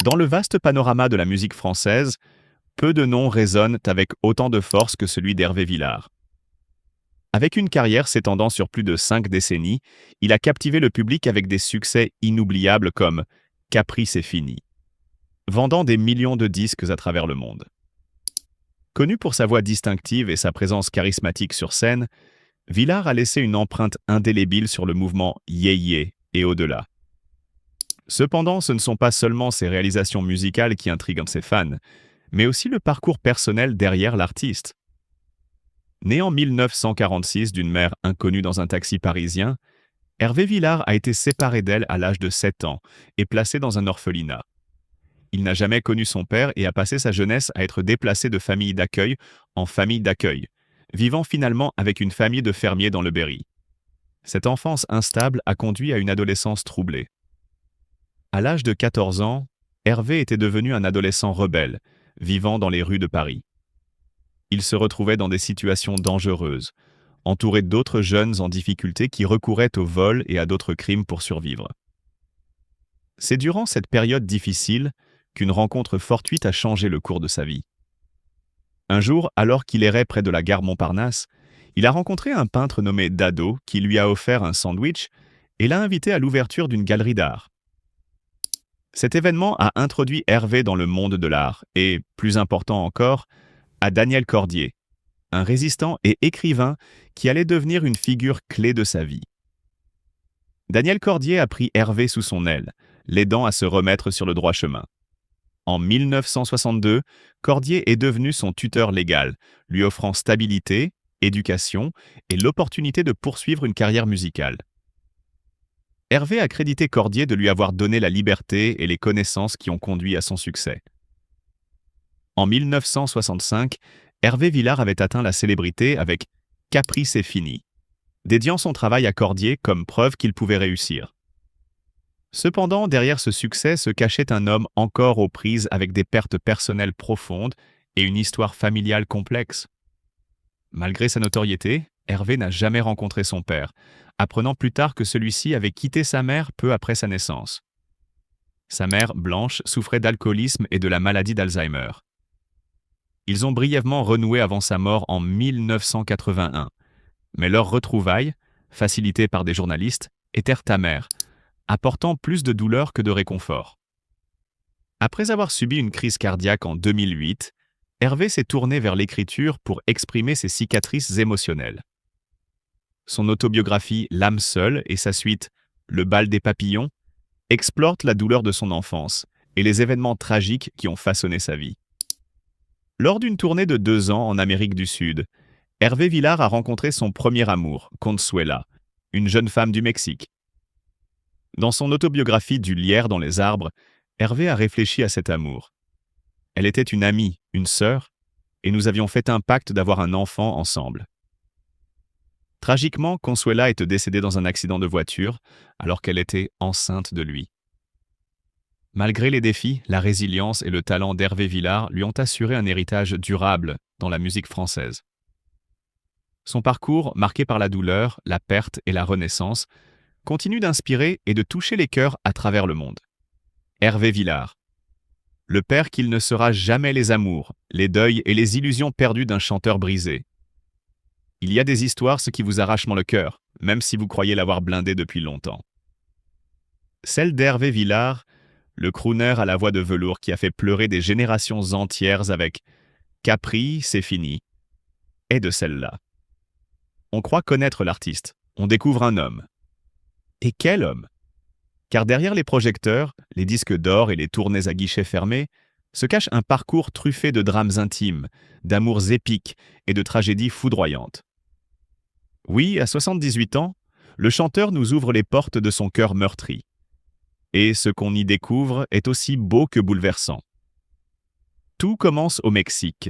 Dans le vaste panorama de la musique française, peu de noms résonnent avec autant de force que celui d'Hervé Villard. Avec une carrière s'étendant sur plus de 5 décennies, il a captivé le public avec des succès inoubliables comme Capri c'est fini, vendant des millions de disques à travers le monde. Connu pour sa voix distinctive et sa présence charismatique sur scène, Villard a laissé une empreinte indélébile sur le mouvement yéyé et au-delà. Cependant, ce ne sont pas seulement ses réalisations musicales qui intriguent ses fans, mais aussi le parcours personnel derrière l'artiste. Né en 1946 d'une mère inconnue dans un taxi parisien, Hervé Villard a été séparé d'elle à l'âge de 7 ans et placé dans un orphelinat. Il n'a jamais connu son père et a passé sa jeunesse à être déplacé de famille d'accueil en famille d'accueil, vivant finalement avec une famille de fermiers dans le Berry. Cette enfance instable a conduit à une adolescence troublée. À l'âge de 14 ans, Hervé était devenu un adolescent rebelle, vivant dans les rues de Paris. Il se retrouvait dans des situations dangereuses, entouré d'autres jeunes en difficulté qui recouraient au vol et à d'autres crimes pour survivre. C'est durant cette période difficile qu'une rencontre fortuite a changé le cours de sa vie. Un jour, alors qu'il errait près de la gare Montparnasse, il a rencontré un peintre nommé Dado qui lui a offert un sandwich et l'a invité à l'ouverture d'une galerie d'art. Cet événement a introduit Hervé dans le monde de l'art et, plus important encore, à Daniel Cordier, un résistant et écrivain qui allait devenir une figure clé de sa vie. Daniel Cordier a pris Hervé sous son aile, l'aidant à se remettre sur le droit chemin. En 1962, Cordier est devenu son tuteur légal, lui offrant stabilité, éducation et l'opportunité de poursuivre une carrière musicale. Hervé a crédité Cordier de lui avoir donné la liberté et les connaissances qui ont conduit à son succès. En 1965, Hervé Villard avait atteint la célébrité avec Capri c'est fini, dédiant son travail à Cordier comme preuve qu'il pouvait réussir. Cependant, derrière ce succès se cachait un homme encore aux prises avec des pertes personnelles profondes et une histoire familiale complexe. Malgré sa notoriété, Hervé n'a jamais rencontré son père, apprenant plus tard que celui-ci avait quitté sa mère peu après sa naissance. Sa mère, Blanche, souffrait d'alcoolisme et de la maladie d'Alzheimer. Ils ont brièvement renoué avant sa mort en 1981, mais leurs retrouvailles, facilitées par des journalistes, étaient amères, apportant plus de douleur que de réconfort. Après avoir subi une crise cardiaque en 2008, Hervé s'est tourné vers l'écriture pour exprimer ses cicatrices émotionnelles. Son autobiographie L'âme seule et sa suite Le bal des papillons explorent la douleur de son enfance et les événements tragiques qui ont façonné sa vie. Lors d'une tournée de 2 ans en Amérique du Sud, Hervé Villard a rencontré son premier amour, Consuela, une jeune femme du Mexique. Dans son autobiographie Du lierre dans les arbres, Hervé a réfléchi à cet amour. Elle était une amie, une sœur, et nous avions fait un pacte d'avoir un enfant ensemble. Tragiquement, Consuela est décédée dans un accident de voiture alors qu'elle était enceinte de lui. Malgré les défis, la résilience et le talent d'Hervé Villard lui ont assuré un héritage durable dans la musique française. Son parcours, marqué par la douleur, la perte et la renaissance, continue d'inspirer et de toucher les cœurs à travers le monde. Hervé Villard, le père qu'il ne sera jamais les amours, les deuils et les illusions perdues d'un chanteur brisé. Il y a des histoires ce qui vous arrachent le cœur, même si vous croyez l'avoir blindé depuis longtemps. Celle d'Hervé Villard, le crooner à la voix de velours qui a fait pleurer des générations entières avec « Capri, c'est fini », est de celle-là. On croit connaître l'artiste, on découvre un homme. Et quel homme! Car derrière les projecteurs, les disques d'or et les tournées à guichets fermés, se cache un parcours truffé de drames intimes, d'amours épiques et de tragédies foudroyantes. Oui, à 78 ans, le chanteur nous ouvre les portes de son cœur meurtri. Et ce qu'on y découvre est aussi beau que bouleversant. Tout commence au Mexique.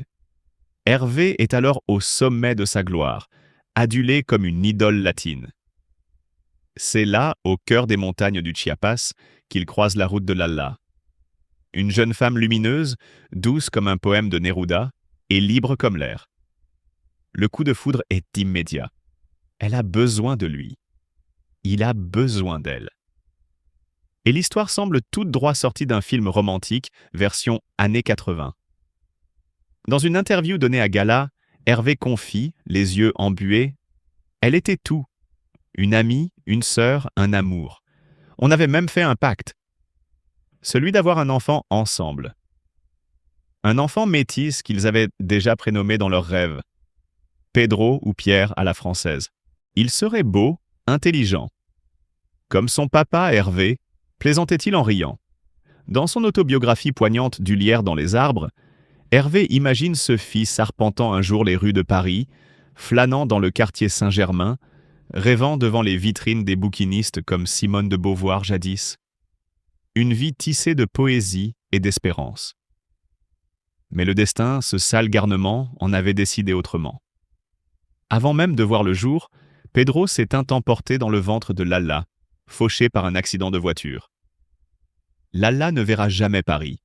Hervé est alors au sommet de sa gloire, adulé comme une idole latine. C'est là, au cœur des montagnes du Chiapas, qu'il croise la route de Lala. Une jeune femme lumineuse, douce comme un poème de Neruda, et libre comme l'air. Le coup de foudre est immédiat. Elle a besoin de lui. Il a besoin d'elle. Et l'histoire semble toute droit sortie d'un film romantique, version années 80. Dans une interview donnée à Gala, Hervé confie, les yeux embués, « Elle était tout. Une amie, une sœur, un amour. On avait même fait un pacte. Celui d'avoir un enfant ensemble. Un enfant métis qu'ils avaient déjà prénommé dans leurs rêves. Pedro ou Pierre à la française. Il serait beau, intelligent. Comme son papa Hervé, plaisantait-il en riant. Dans son autobiographie poignante du lierre dans les arbres, Hervé imagine ce fils arpentant un jour les rues de Paris, flânant dans le quartier Saint-Germain, rêvant devant les vitrines des bouquinistes comme Simone de Beauvoir jadis. Une vie tissée de poésie et d'espérance. Mais le destin, ce sale garnement, en avait décidé autrement. Avant même de voir le jour, Pedro s'est emporté dans le ventre de Lalla, fauché par un accident de voiture. Lalla ne verra jamais Paris.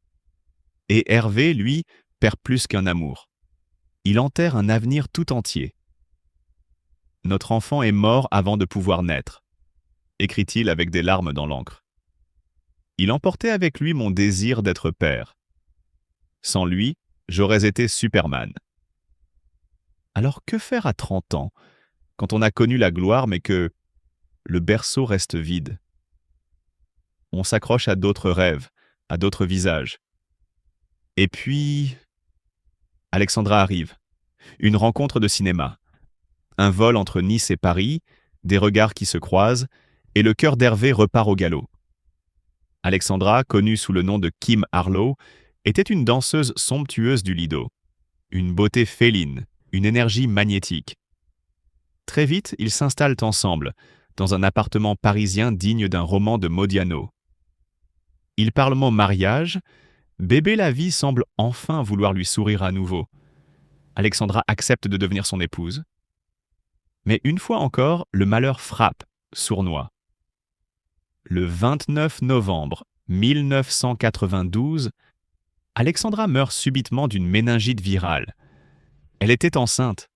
Et Hervé, lui, perd plus qu'un amour. Il enterre un avenir tout entier. Notre enfant est mort avant de pouvoir naître, écrit-il avec des larmes dans l'encre. Il emportait avec lui mon désir d'être père. Sans lui, j'aurais été Superman. Alors que faire à 30 ans, quand on a connu la gloire mais que le berceau reste vide? On s'accroche à d'autres rêves, à d'autres visages. Et puis, Alexandra arrive. Une rencontre de cinéma. Un vol entre Nice et Paris, des regards qui se croisent, et le cœur d'Hervé repart au galop. Alexandra, connue sous le nom de Kim Harlow, était une danseuse somptueuse du Lido. Une beauté féline, une énergie magnétique. Très vite, ils s'installent ensemble, dans un appartement parisien digne d'un roman de Modiano. Ils parlent mot mariage. Bébé la vie semble enfin vouloir lui sourire à nouveau. Alexandra accepte de devenir son épouse. Mais une fois encore, le malheur frappe, sournois. Le 29 novembre 1992, Alexandra meurt subitement d'une méningite virale. Elle était enceinte,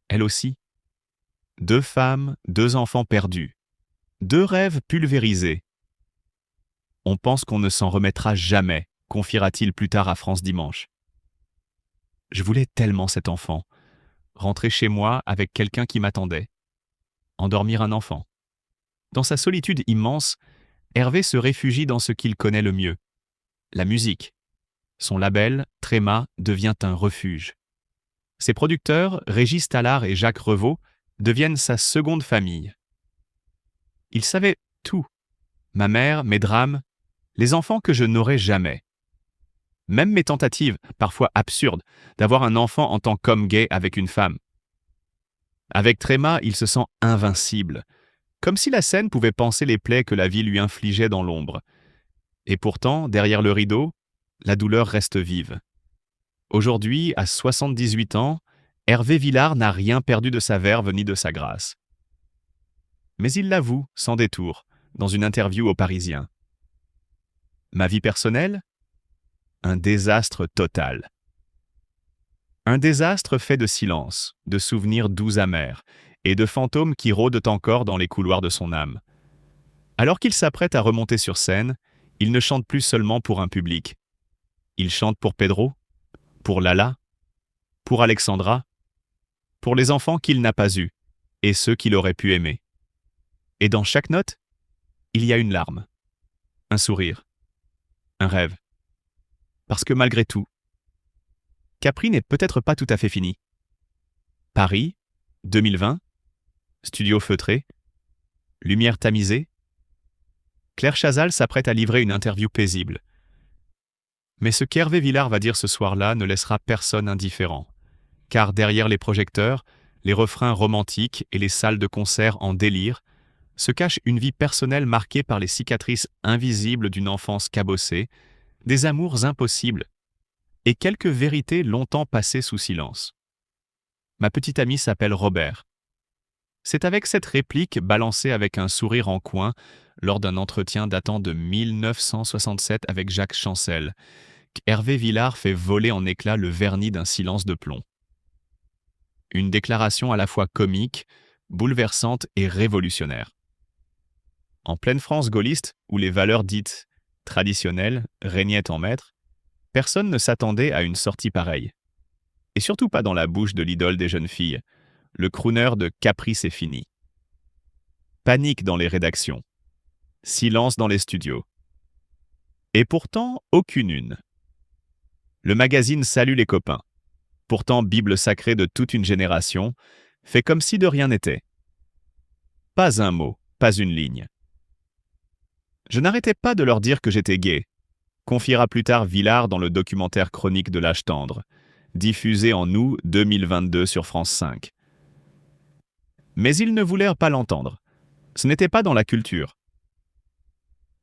elle aussi. 2 femmes, 2 enfants perdus. 2 rêves pulvérisés. On pense qu'on ne s'en remettra jamais, confiera-t-il plus tard à France Dimanche. Je voulais tellement cet enfant. Rentrer chez moi avec quelqu'un qui m'attendait. Endormir un enfant. Dans sa solitude immense, Hervé se réfugie dans ce qu'il connaît le mieux. La musique. Son label, Tréma, devient un refuge. Ses producteurs, Régis Tallard et Jacques Revaux, deviennent sa seconde famille. Il savait tout. Ma mère, mes drames, les enfants que je n'aurai jamais. Même mes tentatives, parfois absurdes, d'avoir un enfant en tant qu'homme gay avec une femme. Avec Tréma, il se sent invincible, comme si la scène pouvait panser les plaies que la vie lui infligeait dans l'ombre. Et pourtant, derrière le rideau, la douleur reste vive. Aujourd'hui, à 78 ans, Hervé Villard n'a rien perdu de sa verve ni de sa grâce. Mais il l'avoue, sans détour, dans une interview au Parisien. Ma vie personnelle ? Un désastre total. Un désastre fait de silence, de souvenirs doux amers, et de fantômes qui rôdent encore dans les couloirs de son âme. Alors qu'il s'apprête à remonter sur scène, il ne chante plus seulement pour un public. Il chante pour Pedro, pour Lalla, pour Alexandra, pour les enfants qu'il n'a pas eus, et ceux qu'il aurait pu aimer. Et dans chaque note, il y a une larme, un sourire, un rêve. Parce que malgré tout, Capri n'est peut-être pas tout à fait fini. Paris, 2020, studio feutré, lumière tamisée. Claire Chazal s'apprête à livrer une interview paisible. Mais ce qu'Hervé Villard va dire ce soir-là ne laissera personne indifférent. Car derrière les projecteurs, les refrains romantiques et les salles de concert en délire, se cache une vie personnelle marquée par les cicatrices invisibles d'une enfance cabossée, des amours impossibles, et quelques vérités longtemps passées sous silence. Ma petite amie s'appelle Robert. C'est avec cette réplique balancée avec un sourire en coin lors d'un entretien datant de 1967 avec Jacques Chancel qu'Hervé Villard fait voler en éclats le vernis d'un silence de plomb. Une déclaration à la fois comique, bouleversante et révolutionnaire. En pleine France gaulliste, où les valeurs dites traditionnelles régnaient en maître, personne ne s'attendait à une sortie pareille. Et surtout pas dans la bouche de l'idole des jeunes filles, le crooner de Caprice est fini. Panique dans les rédactions. Silence dans les studios. Et pourtant, aucune une. Le magazine Salut les copains, pourtant Bible sacrée de toute une génération, fait comme si de rien n'était. Pas un mot, pas une ligne. Je n'arrêtais pas de leur dire que j'étais gay, confiera plus tard Villard dans le documentaire Chronique de l'âge tendre, diffusé en août 2022 sur France 5. Mais ils ne voulèrent pas l'entendre. Ce n'était pas dans la culture.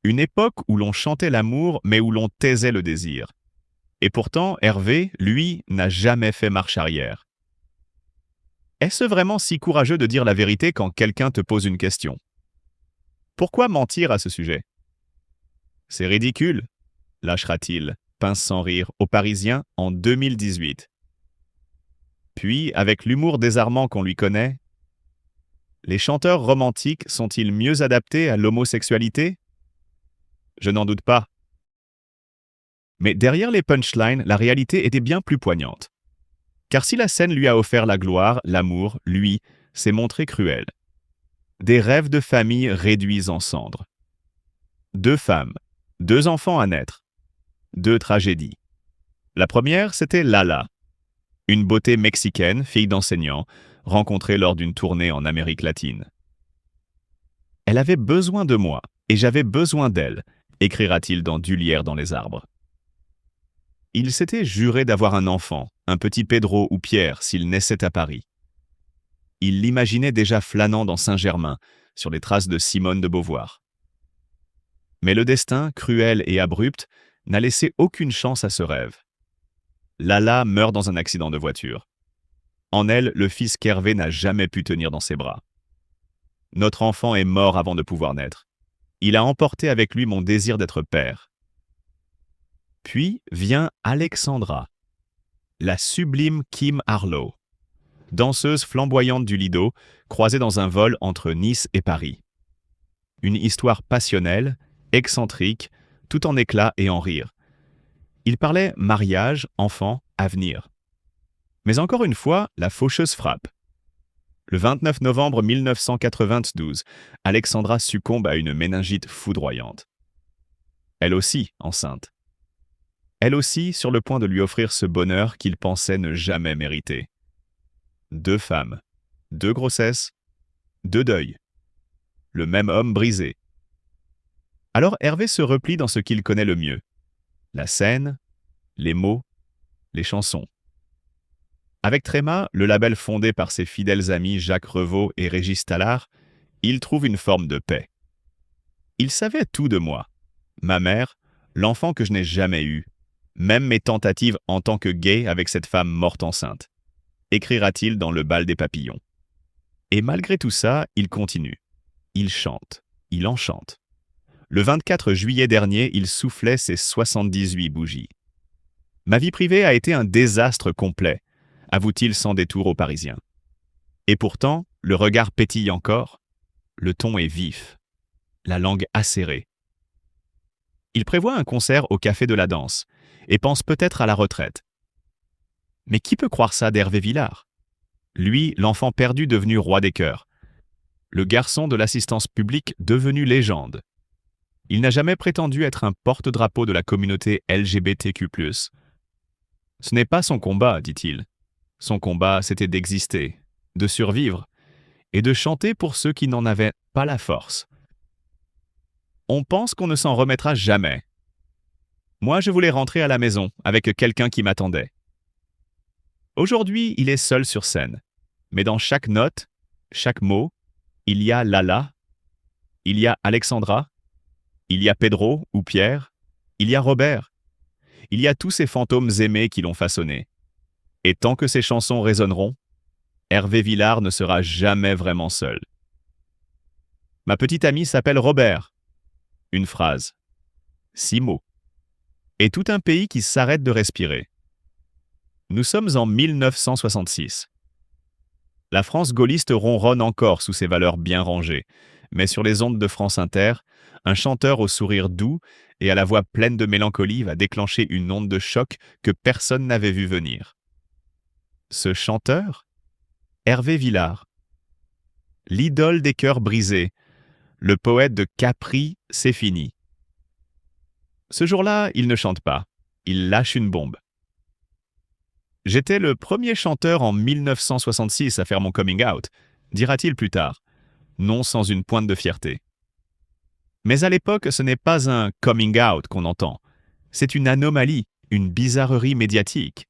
Une époque où l'on chantait l'amour, mais où l'on taisait le désir. Et pourtant, Hervé, lui, n'a jamais fait marche arrière. Est-ce vraiment si courageux de dire la vérité quand quelqu'un te pose une question? Pourquoi mentir à ce sujet? C'est ridicule, lâchera-t-il, pince sans rire, aux Parisiens en 2018. Puis, avec l'humour désarmant qu'on lui connaît, les chanteurs romantiques sont-ils mieux adaptés à l'homosexualité? Je n'en doute pas. Mais derrière les punchlines, la réalité était bien plus poignante. Car si la scène lui a offert la gloire, l'amour, lui, s'est montré cruel. Des rêves de famille réduits en cendres. 2 femmes, 2 enfants à naître. 2 tragédies. La première, c'était Lala, une beauté mexicaine, fille d'enseignant, rencontrée lors d'une tournée en Amérique latine. Elle avait besoin de moi, et j'avais besoin d'elle, écrira-t-il dans Du lierre dans les arbres. Il s'était juré d'avoir un enfant, un petit Pedro ou Pierre, s'il naissait à Paris. Il l'imaginait déjà flânant dans Saint-Germain, sur les traces de Simone de Beauvoir. Mais le destin, cruel et abrupt, n'a laissé aucune chance à ce rêve. Lala meurt dans un accident de voiture. En elle, le fils qu'Hervé n'a jamais pu tenir dans ses bras. Notre enfant est mort avant de pouvoir naître. Il a emporté avec lui mon désir d'être père. Puis vient Alexandra, la sublime Kim Harlow, danseuse flamboyante du Lido, croisée dans un vol entre Nice et Paris. Une histoire passionnelle, excentrique, tout en éclat et en rire. Il parlait mariage, enfant, avenir. Mais encore une fois, la faucheuse frappe. Le 29 novembre 1992, Alexandra succombe à une méningite foudroyante. Elle aussi enceinte. Elle aussi sur le point de lui offrir ce bonheur qu'il pensait ne jamais mériter. 2 femmes, 2 grossesses, 2 deuils. Le même homme brisé. Alors Hervé se replie dans ce qu'il connaît le mieux. La scène, les mots, les chansons. Avec Tréma, le label fondé par ses fidèles amis Jacques Revaux et Régis Tallard, il trouve une forme de paix. Il savait tout de moi. Ma mère, l'enfant que je n'ai jamais eu, même mes tentatives en tant que gay avec cette femme morte enceinte, écrira-t-il dans Le bal des papillons. Et malgré tout ça, il continue. Il chante, il enchante. Le 24 juillet dernier, il soufflait ses 78 bougies. Ma vie privée a été un désastre complet, avoue-t-il sans détour aux Parisiens. Et pourtant, le regard pétille encore, le ton est vif, la langue acérée. Il prévoit un concert au Café de la Danse et pense peut-être à la retraite. Mais qui peut croire ça d'Hervé Villard? Lui, l'enfant perdu devenu roi des chœurs. Le garçon de l'assistance publique devenu légende. Il n'a jamais prétendu être un porte-drapeau de la communauté LGBTQ+. Ce n'est pas son combat, dit-il. Son combat, c'était d'exister, de survivre, et de chanter pour ceux qui n'en avaient pas la force. On pense qu'on ne s'en remettra jamais. Moi, je voulais rentrer à la maison avec quelqu'un qui m'attendait. Aujourd'hui, il est seul sur scène. Mais dans chaque note, chaque mot, il y a Lala, il y a Alexandra, il y a Pedro ou Pierre, il y a Robert. Il y a tous ces fantômes aimés qui l'ont façonné. Et tant que ces chansons résonneront, Hervé Villard ne sera jamais vraiment seul. Ma petite amie s'appelle Robert. Une phrase. 6 mots. Et tout un pays qui s'arrête de respirer. Nous sommes en 1966. La France gaulliste ronronne encore sous ses valeurs bien rangées, Mais sur les ondes de France Inter, un chanteur au sourire doux et à la voix pleine de mélancolie va déclencher une onde de choc que personne n'avait vu venir. Ce chanteur? Hervé Villard. L'idole des cœurs brisés, le poète de Capri, c'est fini. Ce jour-là, il ne chante pas, il lâche une bombe. J'étais le premier chanteur en 1966 à faire mon coming out, dira-t-il plus tard, non sans une pointe de fierté. Mais à l'époque, ce n'est pas un coming out qu'on entend, c'est une anomalie, une bizarrerie médiatique.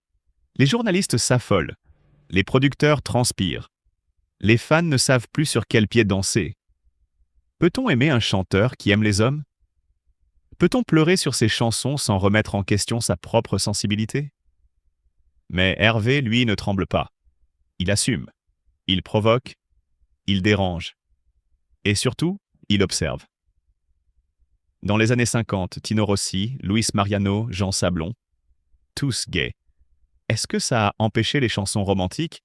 Les journalistes s'affolent, les producteurs transpirent, les fans ne savent plus sur quel pied danser. Peut-on aimer un chanteur qui aime les hommes? Peut-on pleurer sur ses chansons sans remettre en question sa propre sensibilité? Mais Hervé, lui, ne tremble pas. Il assume, il provoque, il dérange. Et surtout, il observe. Dans les années 50, Tino Rossi, Luis Mariano, Jean Sablon, tous gays. Est-ce que ça a empêché les chansons romantiques?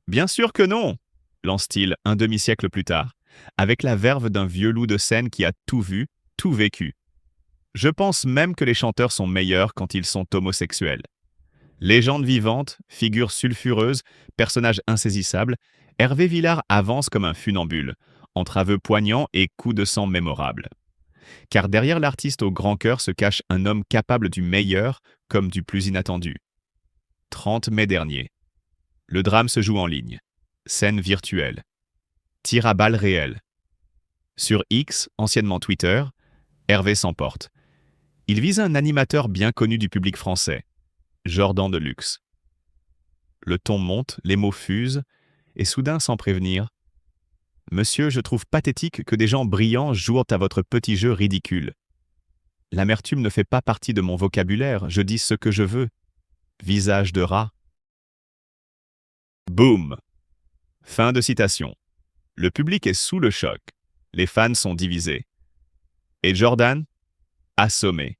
Bien sûr que non, lance-t-il un demi-siècle plus tard, avec la verve d'un vieux loup de scène qui a tout vu, tout vécu. Je pense même que les chanteurs sont meilleurs quand ils sont homosexuels. Légende vivante, figure sulfureuse, personnage insaisissable, Hervé Villard avance comme un funambule, entre aveux poignants et coups de sang mémorables. Car derrière l'artiste au grand cœur se cache un homme capable du meilleur comme du plus inattendu. 30 mai dernier. Le drame se joue en ligne. Scène virtuelle. Tir à balles réelles. Sur X, anciennement Twitter, Hervé s'emporte. Il vise un animateur bien connu du public français, Jordan Deluxe. Le ton monte, les mots fusent, et soudain, sans prévenir, « Monsieur, je trouve pathétique que des gens brillants jouent à votre petit jeu ridicule. L'amertume ne fait pas partie de mon vocabulaire, je dis ce que je veux. Visage de rat. » Boum! Fin de citation. Le public est sous le choc. Les fans sont divisés. Et Jordan? Assommé.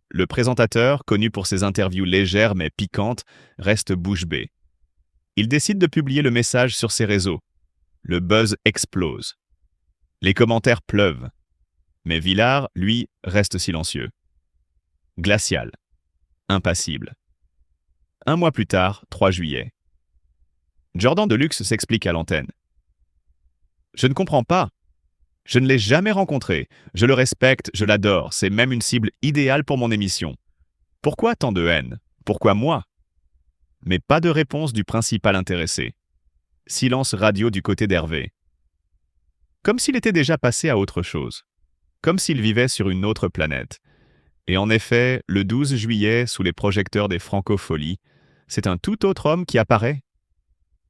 Le présentateur, connu pour ses interviews légères mais piquantes, reste bouche bée. Il décide de publier le message sur ses réseaux. Le buzz explose. Les commentaires pleuvent. Mais Villard, lui, reste silencieux. Glacial. Impassible. Un mois plus tard, 3 juillet. Jordan Deluxe s'explique à l'antenne. « Je ne comprends pas. Je ne l'ai jamais rencontré. Je le respecte, je l'adore. C'est même une cible idéale pour mon émission. Pourquoi tant de haine? Pourquoi moi? » Mais pas de réponse du principal intéressé. Silence radio du côté d'Hervé. Comme s'il était déjà passé à autre chose. Comme s'il vivait sur une autre planète. Et en effet, le 12 juillet, sous les projecteurs des Francopholies, c'est un tout autre homme qui apparaît.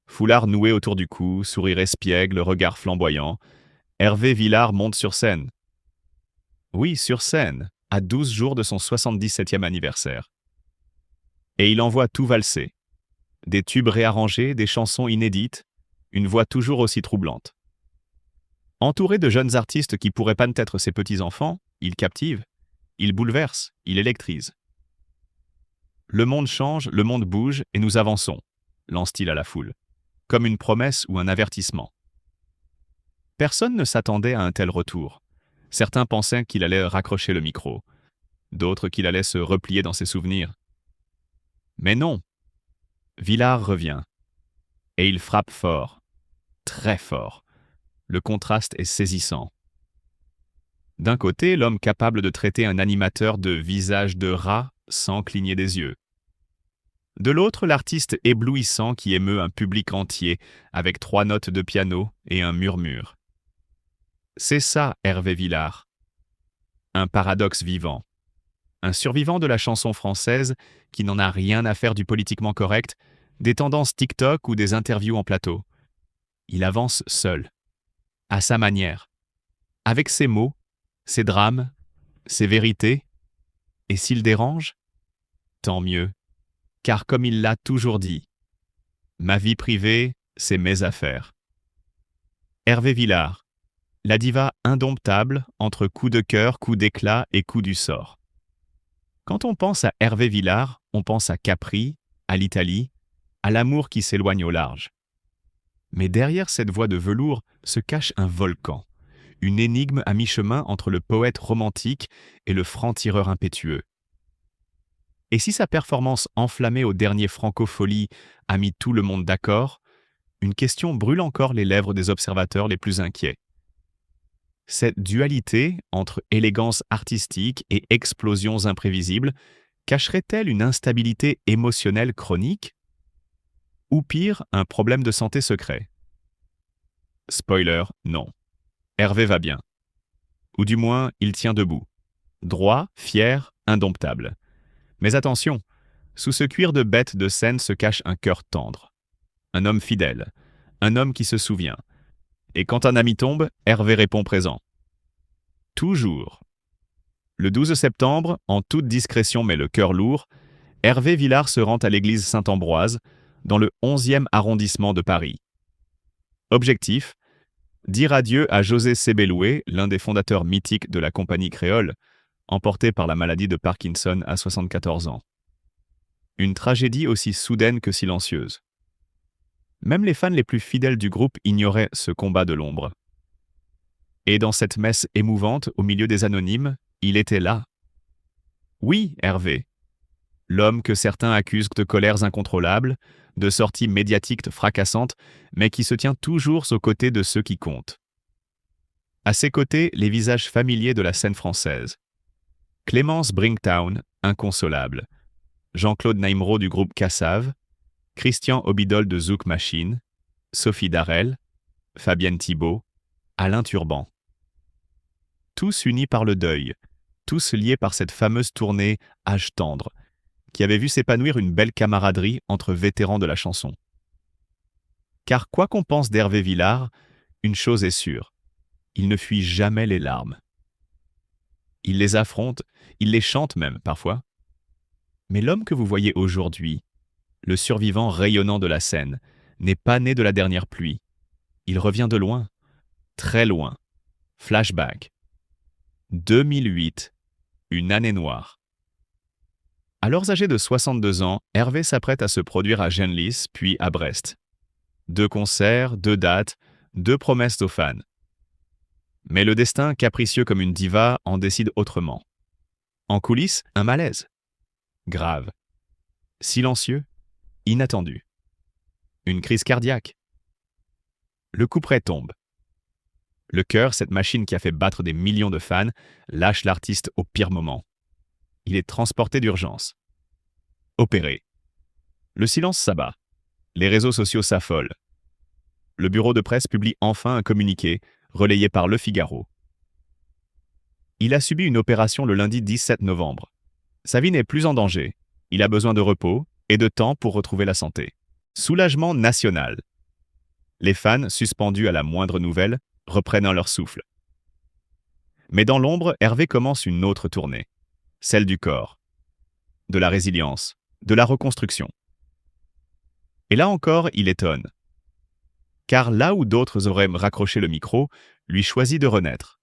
Foulard noué autour du cou, sourire espiègle, regard flamboyant, Hervé Villard monte sur scène. Oui, sur scène, à 12 jours de son 77e anniversaire. Et il envoie tout valser. Des tubes réarrangés, des chansons inédites, une voix toujours aussi troublante. Entouré de jeunes artistes qui pourraient pas être ses petits-enfants, il captive, il bouleverse, il électrise. Le monde change, le monde bouge et nous avançons, lance-t-il à la foule, comme une promesse ou un avertissement. Personne ne s'attendait à un tel retour. Certains pensaient qu'il allait raccrocher le micro, d'autres qu'il allait se replier dans ses souvenirs. Mais non. Villard revient. Et il frappe fort, très fort. Le contraste est saisissant. D'un côté, l'homme capable de traiter un animateur de visage de rat sans cligner des yeux. De l'autre, l'artiste éblouissant qui émeut un public entier avec 3 notes de piano et un murmure. C'est ça, Hervé Villard. Un paradoxe vivant. Un survivant de la chanson française qui n'en a rien à faire du politiquement correct, des tendances TikTok ou des interviews en plateau. Il avance seul, à sa manière, avec ses mots, ses drames, ses vérités. Et s'il dérange, tant mieux, car comme il l'a toujours dit, ma vie privée, c'est mes affaires. Hervé Villard, la diva indomptable entre coups de cœur, coups d'éclat et coups du sort. Quand on pense à Hervé Villard, on pense à Capri, à l'Italie, à l'amour qui s'éloigne au large. Mais derrière cette voix de velours se cache un volcan, une énigme à mi-chemin entre le poète romantique et le franc-tireur impétueux. Et si sa performance enflammée au dernier Francofolie a mis tout le monde d'accord, une question brûle encore les lèvres des observateurs les plus inquiets. Cette dualité entre élégance artistique et explosions imprévisibles cacherait-elle une instabilité émotionnelle chronique? Ou pire, un problème de santé secret? Spoiler, non. Hervé va bien. Ou du moins, il tient debout. Droit, fier, indomptable. Mais attention, sous ce cuir de bête de scène se cache un cœur tendre. Un homme fidèle. Un homme qui se souvient. Et quand un ami tombe, Hervé répond présent. Toujours. Le 12 septembre, en toute discrétion mais le cœur lourd, Hervé Villard se rend à l'église Saint-Ambroise, dans le 11e arrondissement de Paris. Objectif: dire adieu à José Sebeloué, l'un des fondateurs mythiques de la compagnie créole, emporté par la maladie de Parkinson à 74 ans. Une tragédie aussi soudaine que silencieuse. Même les fans les plus fidèles du groupe ignoraient ce combat de l'ombre. Et dans cette messe émouvante, au milieu des anonymes, il était là. Oui, Hervé. L'homme que certains accusent de colères incontrôlables, de sorties médiatiques fracassantes, mais qui se tient toujours aux côtés de ceux qui comptent. À ses côtés, les visages familiers de la scène française. Clémence Bringtown, inconsolable. Jean-Claude Naimro du groupe Cassave, Christian Obidol de Zouk Machine, Sophie Darel, Fabienne Thibault, Alain Turban. Tous unis par le deuil, tous liés par cette fameuse tournée Âge tendre, qui avait vu s'épanouir une belle camaraderie entre vétérans de la chanson. Car quoi qu'on pense d'Hervé Villard, une chose est sûre, il ne fuit jamais les larmes. Il les affronte, il les chante même parfois. Mais l'homme que vous voyez aujourd'hui, le survivant rayonnant de la scène, n'est pas né de la dernière pluie. Il revient de loin, très loin. Flashback. 2008, une année noire. Alors âgé de 62 ans, Hervé s'apprête à se produire à Genlis, puis à Brest. 2 concerts, 2 dates, 2 promesses aux fans. Mais le destin, capricieux comme une diva, en décide autrement. En coulisses, un malaise. Grave. Silencieux. Inattendu. Une crise cardiaque. Le couperet tombe. Le cœur, cette machine qui a fait battre des millions de fans, lâche l'artiste au pire moment. Il est transporté d'urgence. Opéré. Le silence s'abat. Les réseaux sociaux s'affolent. Le bureau de presse publie enfin un communiqué, relayé par Le Figaro. Il a subi une opération le lundi 17 novembre. Sa vie n'est plus en danger. Il a besoin de repos et de temps pour retrouver la santé. Soulagement national. Les fans, suspendus à la moindre nouvelle, reprennent leur souffle. Mais dans l'ombre, Hervé commence une autre tournée. Celle du corps. De la résilience. De la reconstruction. Et là encore, il étonne. Car là où d'autres auraient raccroché le micro, lui choisit de renaître.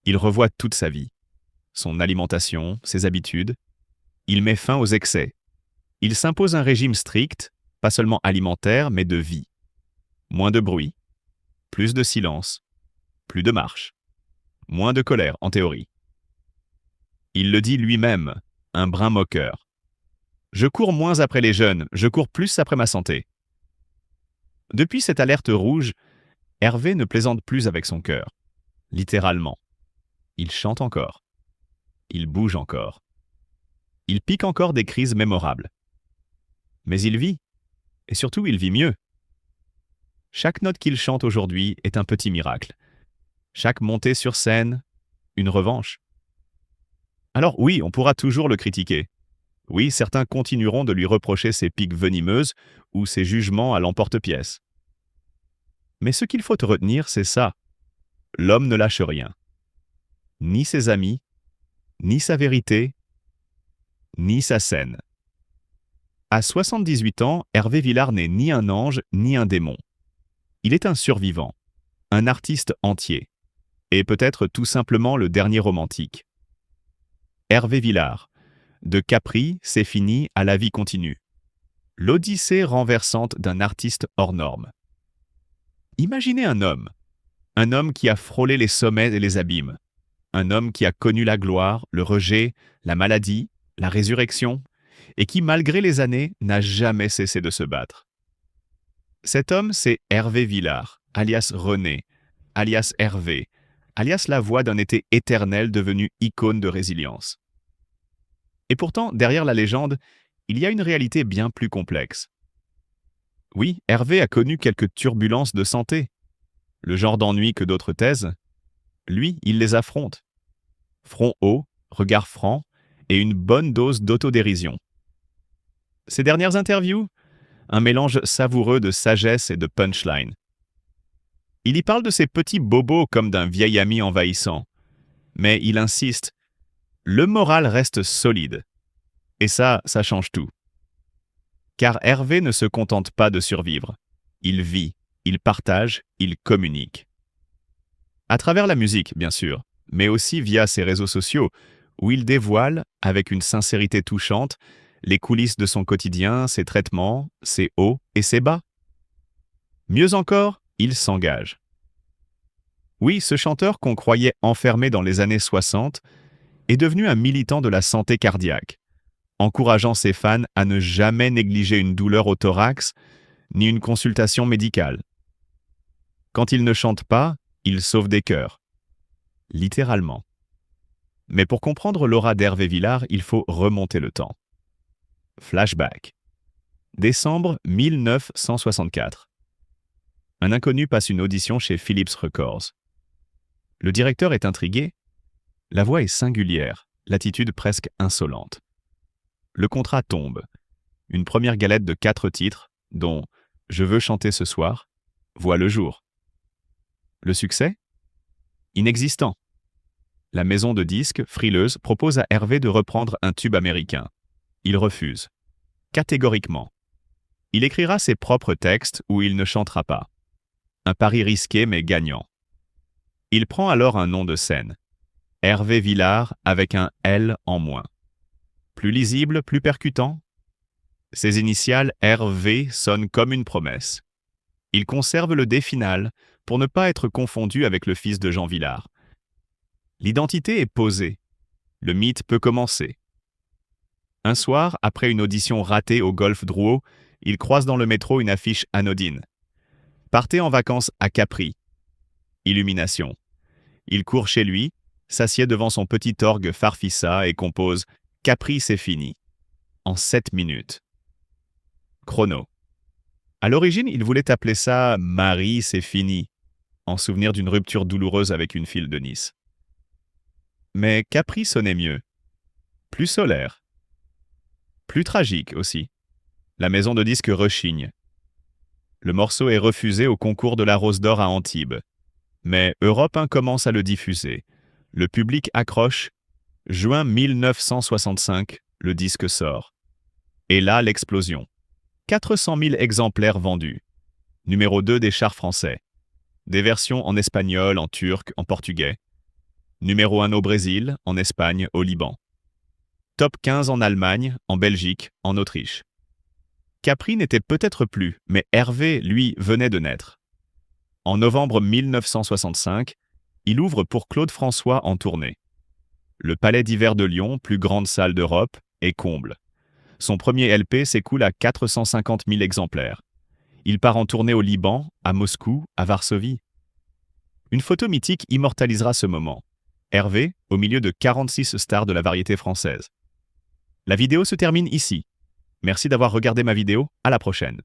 Il revoit toute sa vie. Son alimentation, ses habitudes. Il met fin aux excès. Il s'impose un régime strict, pas seulement alimentaire, mais de vie. Moins de bruit. Plus de silence. Plus de marche. Moins de colère, en théorie. Il le dit lui-même, un brin moqueur. Je cours moins après les jeunes, je cours plus après ma santé. Depuis cette alerte rouge, Hervé ne plaisante plus avec son cœur. Littéralement. Il chante encore. Il bouge encore. Il pique encore des crises mémorables. Mais il vit. Et surtout, il vit mieux. Chaque note qu'il chante aujourd'hui est un petit miracle. Chaque montée sur scène, une revanche. Alors oui, on pourra toujours le critiquer. Oui, certains continueront de lui reprocher ses piques venimeuses ou ses jugements à l'emporte-pièce. Mais ce qu'il faut retenir, c'est ça. L'homme ne lâche rien. Ni ses amis, ni sa vérité, ni sa scène. À 78 ans, Hervé Villard n'est ni un ange, ni un démon. Il est un survivant, un artiste entier, et peut-être tout simplement le dernier romantique. Hervé Villard. De Capri, c'est fini, à la vie continue. L'odyssée renversante d'un artiste hors norme. Imaginez un homme Un homme qui a frôlé les sommets et les abîmes. Un homme qui a connu la gloire, le rejet, la maladie, la résurrection, et qui, malgré les années, n'a jamais cessé de se battre. Cet homme, c'est Hervé Villard, alias René, alias Hervé, alias la voix d'un été éternel devenu icône de résilience. Et pourtant, derrière la légende, il y a une réalité bien plus complexe. Oui, Hervé a connu quelques turbulences de santé. Le genre d'ennui que d'autres taisent, lui, il les affronte. Front haut, regard franc et une bonne dose d'autodérision. Ces dernières interviews, un mélange savoureux de sagesse et de punchline. Il y parle de ses petits bobos comme d'un vieil ami envahissant. Mais il insiste, le moral reste solide. Et ça change tout. Car Hervé ne se contente pas de survivre. Il vit, il partage, il communique. À travers la musique, bien sûr, mais aussi via ses réseaux sociaux, où il dévoile, avec une sincérité touchante, les coulisses de son quotidien, ses traitements, ses hauts et ses bas. Mieux encore, il s'engage. Oui, ce chanteur qu'on croyait enfermé dans les années 60 est devenu un militant de la santé cardiaque, encourageant ses fans à ne jamais négliger une douleur au thorax ni une consultation médicale. Quand il ne chante pas, il sauve des cœurs. Littéralement. Mais pour comprendre l'aura d'Hervé Villard, il faut remonter le temps. Flashback. Décembre 1964. Un inconnu passe une audition chez Philips Records. Le directeur est intrigué. La voix est singulière, l'attitude presque insolente. Le contrat tombe. Une première galette de 4 titres, dont « Je veux chanter ce soir » voit le jour. Le succès? Inexistant. La maison de disques, frileuse, propose à Hervé de reprendre un tube américain. Il refuse. Catégoriquement. Il écrira ses propres textes où il ne chantera pas. Un pari risqué mais gagnant. Il prend alors un nom de scène. Hervé Villard avec un L en moins. Plus lisible, plus percutant. Ses initiales RV sonnent comme une promesse. Il conserve le D final pour ne pas être confondu avec le fils de Jean Villard. L'identité est posée. Le mythe peut commencer. Un soir, après une audition ratée au Golf Drouot, il croise dans le métro une affiche anodine. Partez en vacances à Capri. Illumination. Il court chez lui, s'assied devant son petit orgue Farfisa et compose « Capri, c'est fini » en 7 minutes. Chrono. À l'origine, il voulait appeler ça « Marie, c'est fini » en souvenir d'une rupture douloureuse avec une fille de Nice. Mais Capri sonnait mieux. Plus solaire. Plus tragique aussi. La maison de disques rechigne. Le morceau est refusé au concours de la Rose d'Or à Antibes. Mais Europe 1 commence à le diffuser. Le public accroche. Juin 1965, le disque sort. Et là, l'explosion. 400 000 exemplaires vendus. Numéro 2 des charts français. Des versions en espagnol, en turc, en portugais. Numéro 1 au Brésil, en Espagne, au Liban. Top 15 en Allemagne, en Belgique, en Autriche. Capri n'était peut-être plus, mais Hervé, lui, venait de naître. En novembre 1965, il ouvre pour Claude François en tournée. Le Palais d'Hiver de Lyon, plus grande salle d'Europe, est comble. Son premier LP s'écoule à 450 000 exemplaires. Il part en tournée au Liban, à Moscou, à Varsovie. Une photo mythique immortalisera ce moment. Hervé, au milieu de 46 stars de la variété française. La vidéo se termine ici. Merci d'avoir regardé ma vidéo, à la prochaine.